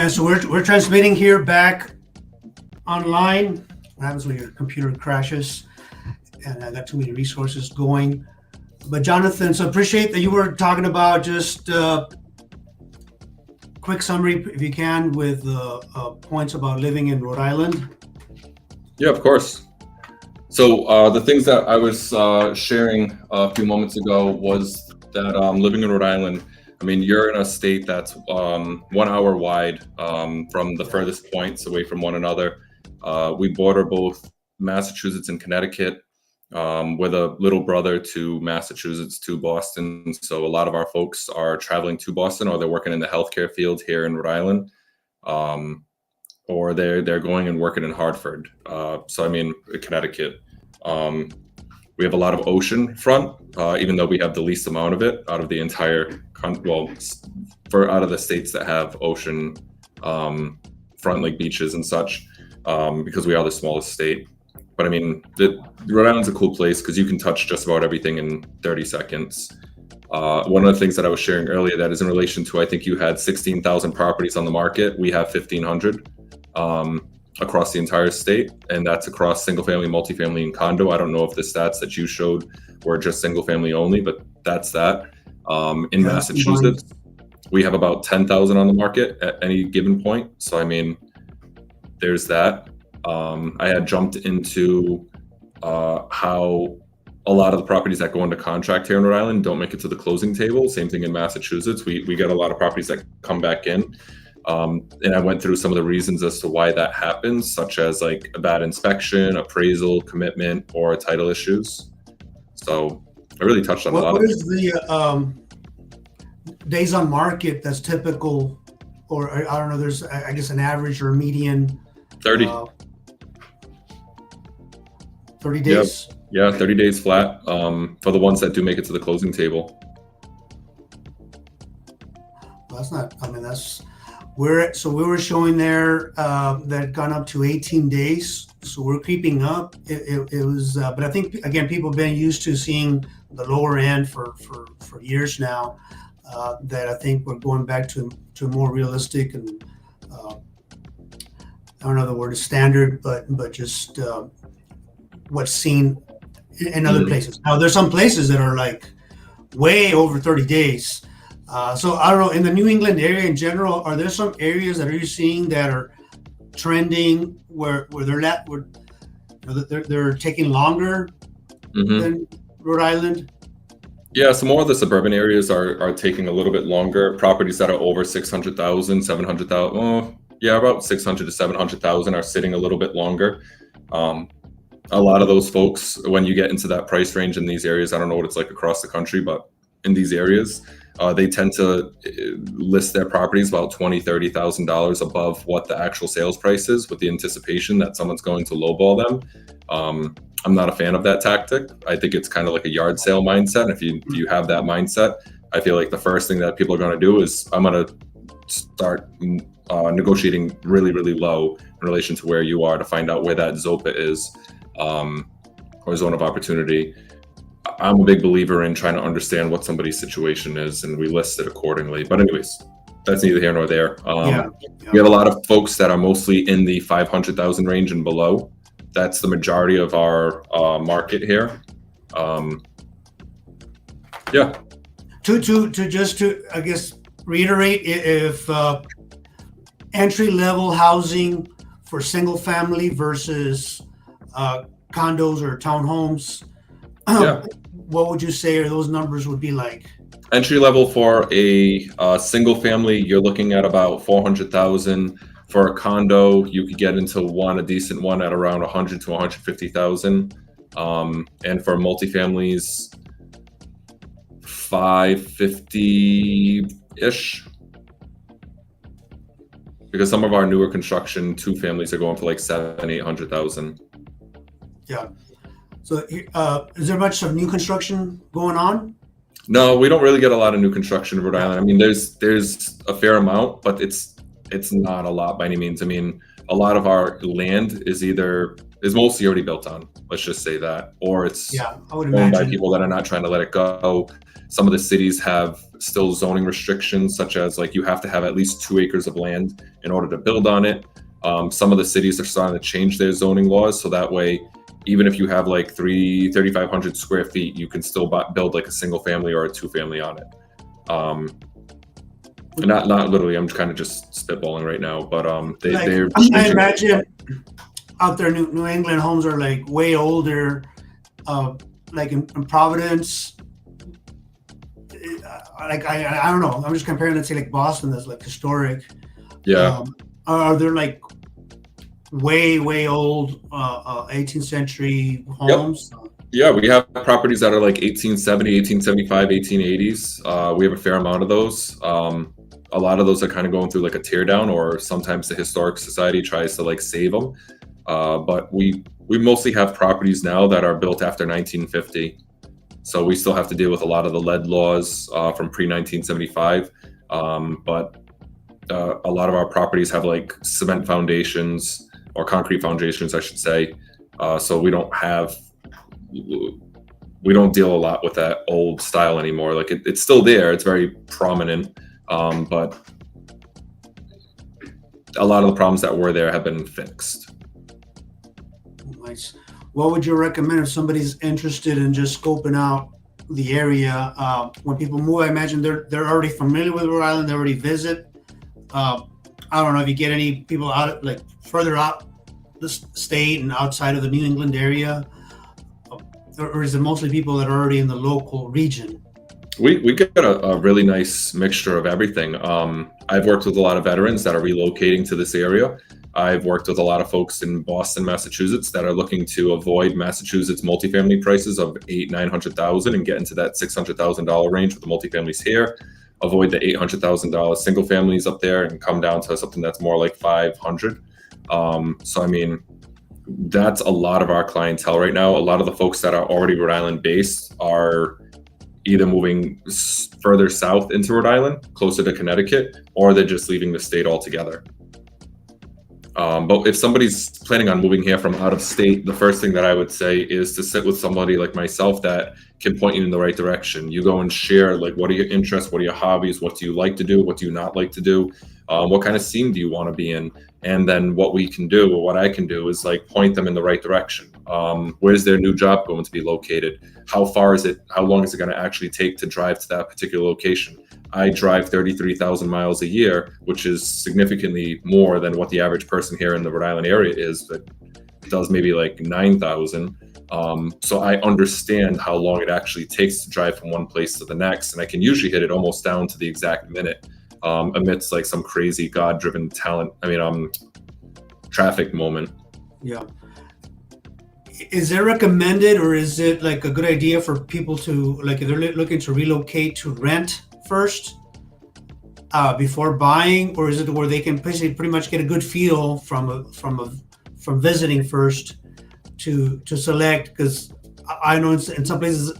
And so we're transmitting here back online. What happens when your computer crashes? And I got too many resources going. But Jonathan, so appreciate that you were talking about just quick summary, if you can, with points about living in Rhode Island. Yeah, of course. So the things that I was sharing a few moments ago was that living in Rhode Island, I mean, you're in a state that's 1 hour wide from the furthest points away from one another. We border both Massachusetts and Connecticut. We're the little brother to Massachusetts, to Boston. So a lot of our folks are traveling to Boston, or they're working in the healthcare field here in Rhode Island, or they're going and working in Hartford. So I mean, Connecticut. We have a lot of ocean front, even though we have the least amount of it out of the entire out of the states that have ocean front, like beaches and such, because we are the smallest state. But I mean, Rhode Island's a cool place because you can touch just about everything in 30 seconds. One of the things that I was sharing earlier that is in relation to, I think you had 16,000 properties on the market. We have 1,500 across the entire state, and that's across single family, multifamily, and condo. I don't know if the stats that you showed were just single family only, but that's that. In Massachusetts, we have about 10,000 on the market at any given point. So I mean, there's that. I had jumped into how a lot of the properties that go into contract here in Rhode Island don't make it to the closing table. Same thing in Massachusetts. We get a lot of properties that come back in. And I went through some of the reasons as to why that happens, such as like a bad inspection, appraisal, commitment, or title issues. So I really touched on a lot of it. What is the days on market that's typical, or I don't know, there's, I guess, an average or a median? 30. 30 days? Yeah, 30 days flat for the ones that do make it to the closing table. Well, that's not, I mean, we were showing there that gone up to 18 days. So we're creeping up. It was, but I think, again, people have been used to seeing the lower end for years now, that I think we're going back to more realistic and, I don't know the word is standard, but just what's seen in other places. Now, there's some places that are like way over 30 days. So I don't know, in the New England area in general, are there some areas that are you seeing that are trending where they're taking longer than Rhode Island? Yeah, so more of the suburban areas are taking a little bit longer. Properties that are over 600,000, 700,000, about 600 to 700,000 are sitting a little bit longer. A lot of those folks, when you get into that price range in these areas, I don't know what it's like across the country, but in these areas, they tend to list their properties about $20,000, $30,000 above what the actual sales price is, with the anticipation that someone's going to lowball them. I'm not a fan of that tactic. I think it's kind of like a yard sale mindset. If you have that mindset, I feel like the first thing that people are going to do is I'm going to start negotiating really, really low in relation to where you are to find out where that ZOPA is, or zone of opportunity. I'm a big believer in trying to understand what somebody's situation is, and we list it accordingly. But anyways, that's neither here nor there. We have a lot of folks that are mostly in the 500,000 range and below. That's the majority of our market here. To I guess reiterate, if entry level housing for single family versus condos or townhomes, what would you say or those numbers would be like? Entry level for a single family, you're looking at about 400,000. For a condo, you could get into a decent one at around 100 to 150,000. And for multifamilies, 550-ish. Because some of our newer construction, 2 families are going for like 700,000-800,000. Yeah. So is there much of new construction going on? No, we don't really get a lot of new construction in Rhode Island. I mean, there's a fair amount, but it's not a lot by any means. I mean, a lot of our land is either is mostly already built on. Let's just say that, or it's Yeah, I would owned by imagine. people that are not trying to let it go. Some of the cities have still zoning restrictions, such as like you have to have at least 2 acres of land in order to build on it. Some of the cities are starting to change their zoning laws, so that way, even if you have like 3,500 square feet, you can still build like a single family or a 2-family on it. Not literally. I'm kind of just spitballing right now, but they're I changing. imagine out there, New England homes are like way older. Like in Providence, like I don't know. I'm just comparing, let's say, like Boston, that's like historic. Yeah. Are there like way old 18th century homes? Yep. Yeah, we have properties that are like 1870, 1875, 1880s. We have a fair amount of those. A lot of those are kind of going through like a tear down, or sometimes the Historic Society tries to like save them. But we mostly have properties now that are built after 1950. So we still have to deal with a lot of the lead laws from pre-1975. But a lot of our properties have like cement foundations, or concrete foundations, I should say. So we don't deal a lot with that old style anymore. Like it's still there. It's very prominent. But a lot of the problems that were there have been fixed. Nice. What would you recommend if somebody's interested in just scoping out the area? When people move, I imagine they're already familiar with Rhode Island. They already visit. I don't know if you get any people out, like further out the state and outside of the New England area, or is it mostly people that are already in the local region? We get a really nice mixture of everything. I've worked with a lot of veterans that are relocating to this area. I've worked with a lot of folks in Boston, Massachusetts that are looking to avoid Massachusetts multifamily prices of $800,000-900,000 and get into that $600,000 range with the multifamilies here. Avoid the $800,000 single families up there and come down to something that's more like 500. So I mean, that's a lot of our clientele right now. A lot of the folks that are already Rhode Island based are either moving further south into Rhode Island, closer to Connecticut, or they're just leaving the state altogether. But if somebody's planning on moving here from out of state, the first thing that I would say is to sit with somebody like myself that can point you in the right direction. You go and share, like, what are your interests? What are your hobbies? What do you like to do? What do you not like to do? What kind of scene do you want to be in? And then what we can do, or what I can do, is like point them in the right direction. Where's their new job going to be located? How far is it? How long is it going to actually take to drive to that particular location? I drive 33,000 miles a year, which is significantly more than what the average person here in the Rhode Island area is, but does maybe like 9,000. So I understand how long it actually takes to drive from one place to the next, and I can usually hit it almost down to the exact minute, amidst like some crazy God-driven traffic moment. Yeah. Is it recommended, or is it like a good idea for people to, like, if they're looking to relocate, to rent first before buying, or is it where they can pretty much get a good feel from visiting first to select? Because I know in some places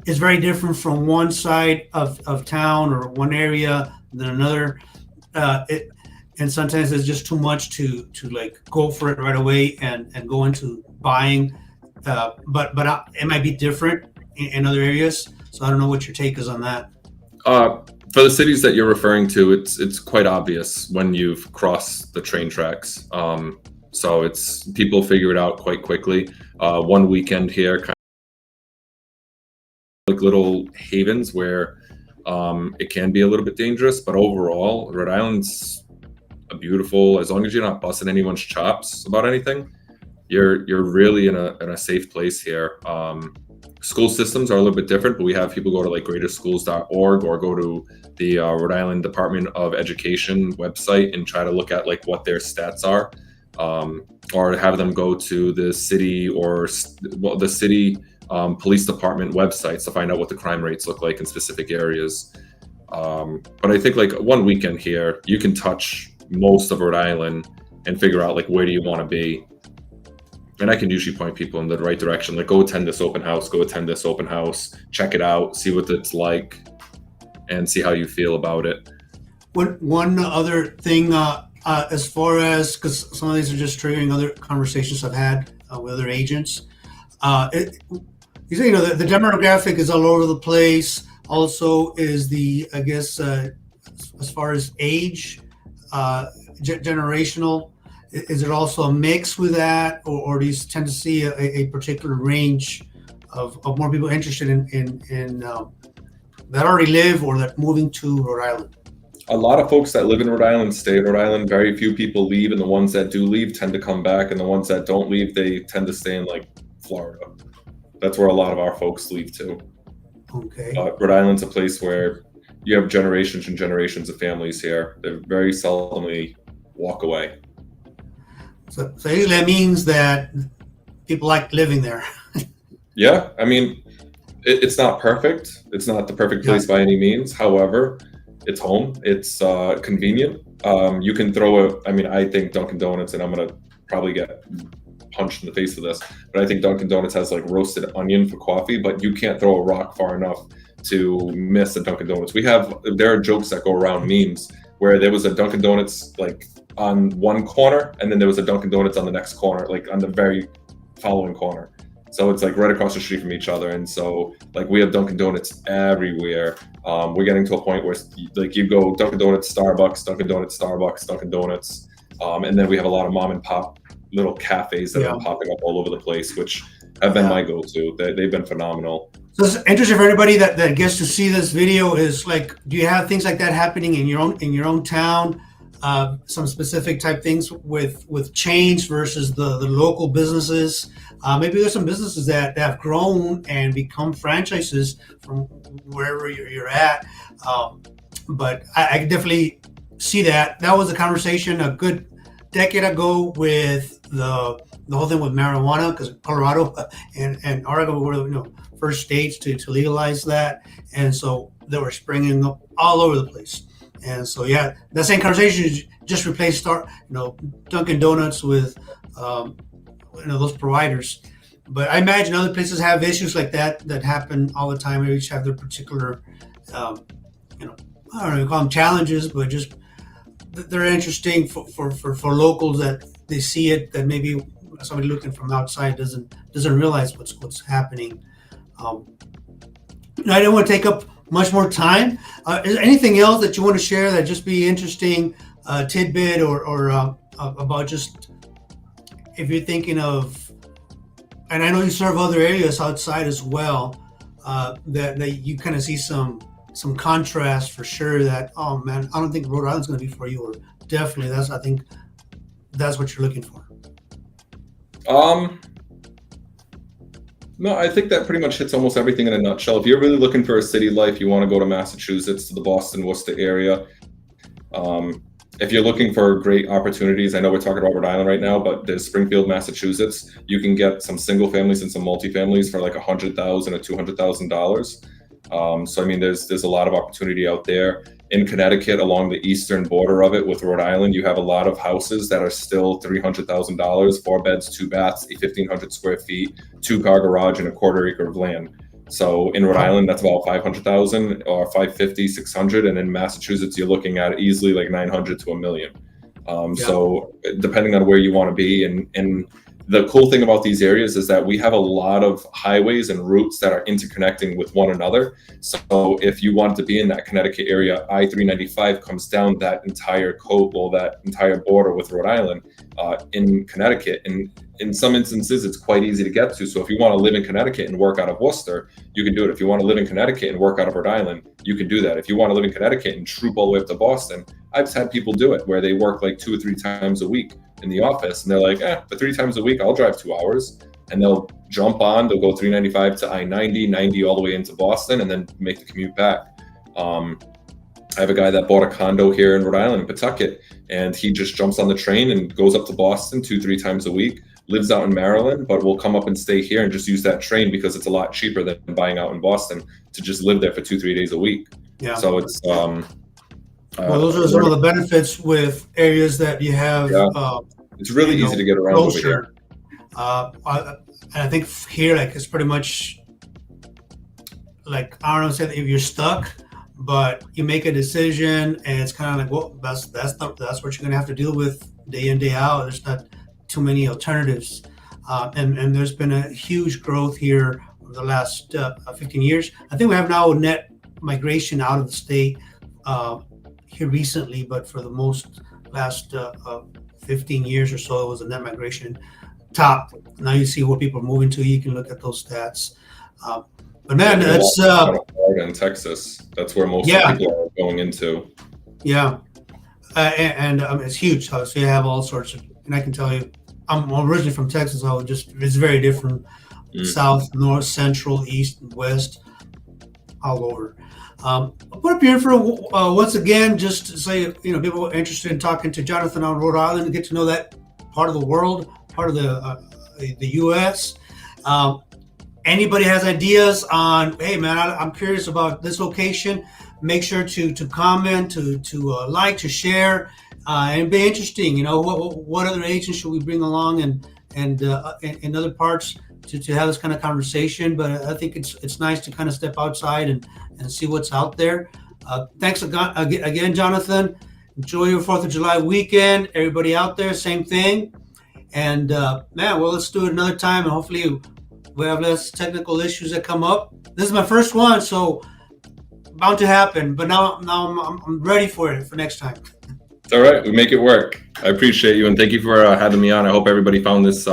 it's very different from one side of town or one area than another. And sometimes it's just too much to like go for it right away and go into buying. But it might be different in other areas. So I don't know what your take is on that. For the cities that you're referring to, it's quite obvious when you've crossed the train tracks. So it's, people figure it out quite quickly. One weekend here, kind of like little havens where it can be a little bit dangerous, but overall, Rhode Island's a beautiful, as long as you're not busting anyone's chops about anything, you're really in a safe place here. School systems are a little bit different, but we have people go to like greaterschools.org or go to the Rhode Island Department of Education website and try to look at like what their stats are, or have them go to the city police department websites to find out what the crime rates look like in specific areas. But I think like one weekend here, you can touch most of Rhode Island and figure out like where do you want to be. And I can usually point people in the right direction, like go attend this open house, check it out, see what it's like, and see how you feel about it. One other thing, as far as, because some of these are just triggering other conversations I've had, with other agents. You say, the demographic is all over the place. Also, is I guess, as far as age, generational, is it also a mix with that, or do you tend to see a particular range of more people interested in that already live or that moving to Rhode Island? A lot of folks that live in Rhode Island stay in Rhode Island. Very few people leave, and the ones that do leave tend to come back, and the ones that don't leave, they tend to stay in like Florida. That's where a lot of our folks leave to. Okay. Rhode Island's a place where you have generations and generations of families here. They very seldomly walk away. So usually that means that people like living there. Yeah, I mean, it's not perfect. It's not the perfect place by any means. However, it's home. It's convenient. You can I think Dunkin' Donuts, and I'm going to probably get punched in the face for this, but I think Dunkin' Donuts has like roasted onion for coffee, but you can't throw a rock far enough to miss a Dunkin' Donuts. There are jokes that go around, memes, where there was a Dunkin' Donuts like on one corner, and then there was a Dunkin' Donuts on the next corner, like on the very following corner. So it's like right across the street from each other. And so like we have Dunkin' Donuts everywhere. We're getting to a point where like you go Dunkin' Donuts, Starbucks, Dunkin' Donuts, Starbucks, Dunkin' Donuts. And then we have a lot of mom and pop little cafes that are popping up all over the place, which have been my go-to. They've been phenomenal. So it's interesting for anybody that gets to see this video. Is like, do you have things like that happening in your own town? Some specific type things with chains versus the local businesses. Maybe there's some businesses that have grown and become franchises from wherever you're at. But I definitely see that. That was a conversation a good decade ago with the whole thing with marijuana, because Colorado and Oregon were first states to legalize that, and so they were springing up all over the place. And so that same conversation just replaced Dunkin' Donuts with those providers. But I imagine other places have issues like that happen all the time. They each have their particular I don't know, you call them challenges, but just they're interesting for locals, that they see it, that maybe somebody looking from outside doesn't realize what's happening. I don't want to take up much more time. Is there anything else that you want to share that just be interesting, tidbit or about, just if you're thinking of, and I know you serve other areas outside as well, that you kind of see some contrast for sure, that, oh man, I don't think Rhode Island's going to be for you, or definitely I think that's what you're looking for. No, I think that pretty much hits almost everything in a nutshell. If you're really looking for a city life, you want to go to Massachusetts, to the Boston, Worcester area. If you're looking for great opportunities, I know we're talking about Rhode Island right now, but there's Springfield, Massachusetts. You can get some single families and some multifamilies for like $100,000 or $200,000. So I mean, there's a lot of opportunity out there. In Connecticut, along the eastern border of it with Rhode Island, you have a lot of houses that are still $300,000, 4 beds, 2 baths, 1,500 square feet, 2-car garage, and a quarter acre of land. So in Rhode Island, that's about 500,000 or 550, 600. And in Massachusetts, you're looking at easily like 900 to $1 million. So depending on where you want to be. And the cool thing about these areas is that we have a lot of highways and routes that are interconnecting with one another. So if you want to be in that Connecticut area, I-395 comes down that entire that entire border with Rhode Island in Connecticut. And in some instances, it's quite easy to get to. So if you want to live in Connecticut and work out of Worcester, you can do it. If you want to live in Connecticut and work out of Rhode Island, you can do that. If you want to live in Connecticut and troop all the way up to Boston, I've had people do it where they work like 2 or 3 times a week in the office, and they're like, for 3 times a week, I'll drive 2 hours, and they'll jump on, they'll go 395 to I-90, 90 all the way into Boston, and then make the commute back. I have a guy that bought a condo here in Rhode Island, in Pawtucket, and he just jumps on the train and goes up to Boston 2-3 times a week, lives out in Maryland, but will come up and stay here and just use that train because it's a lot cheaper than buying out in Boston to just live there for 2-3 days a week. So it's well, those are some of the benefits with areas that you have. It's really easy to get around over here. I think here, like, it's pretty much like, I don't know, say that if you're stuck, but you make a decision and it's kind of like, well, that's what you're gonna have to deal with day in, day out. There's not too many alternatives. and there's been a huge growth here over the last 15 years. I think we have now a net migration out of the state here recently, but for the most last 15 years or so, it was a net migration top. Now you see where people are moving to. You can look at those stats. But man, that's Florida and Texas. That's where most people are going into. Yeah, and it's huge. So you have all sorts of, and I can tell you, I'm originally from Texas. So it's very different. South, north, central, east, and west, all over. I'll put up your info once again, just to say, people are interested in talking to Jonathan on Rhode Island and get to know that part of the world, part of the U.S. Anybody has ideas on, hey man, I'm curious about this location, make sure to comment, to like, to share, and it'd be interesting. What other agents should we bring along and in other parts to have this kind of conversation? But I think it's nice to kind of step outside and see what's out there. Thanks again, Jonathan. Enjoy your 4th of July weekend. Everybody out there, same thing. And let's do it another time, and hopefully we have less technical issues that come up. This is my first one, so bound to happen. But now I'm ready for it for next time. It's all right. We make it work. I appreciate you, and thank you for having me on. I hope everybody found this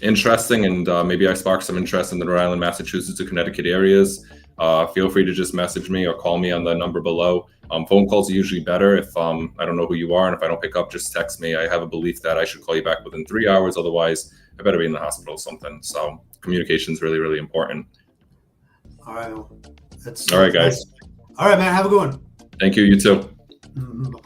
interesting, and maybe I sparked some interest in the Rhode Island, Massachusetts, and Connecticut areas. Feel free to just message me or call me on the number below. Phone calls are usually better. If I don't know who you are, and if I don't pick up, just text me. I have a belief that I should call you back within 3 hours. Otherwise, I better be in the hospital or something. So communication is really, really important. All right. All right, guys. All right, man. Have a good one. Thank you. You too. Mm-hmm.